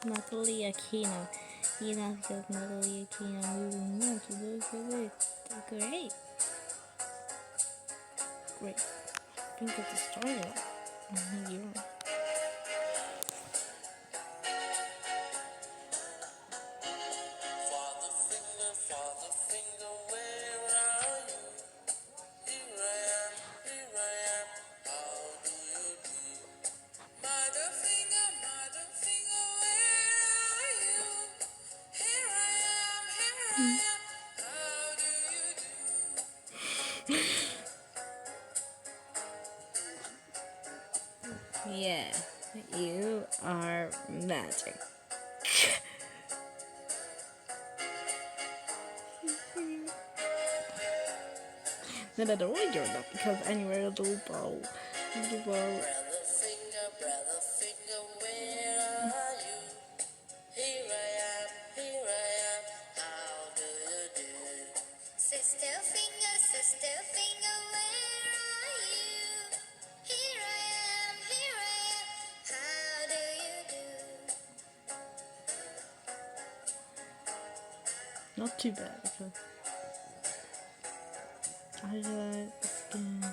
Natalie Aquino. You know, because Natalie Aquino moving on to those great. Great. Great. I think at the start of that. Yeah. Yeah, you are magic. No, no, no, you're not because anywhere little bow. Little bow. Brother finger, where are you? Here I am, how do you do? Sister finger, where are you? Here I am, how do you do? Not too bad because I got skin.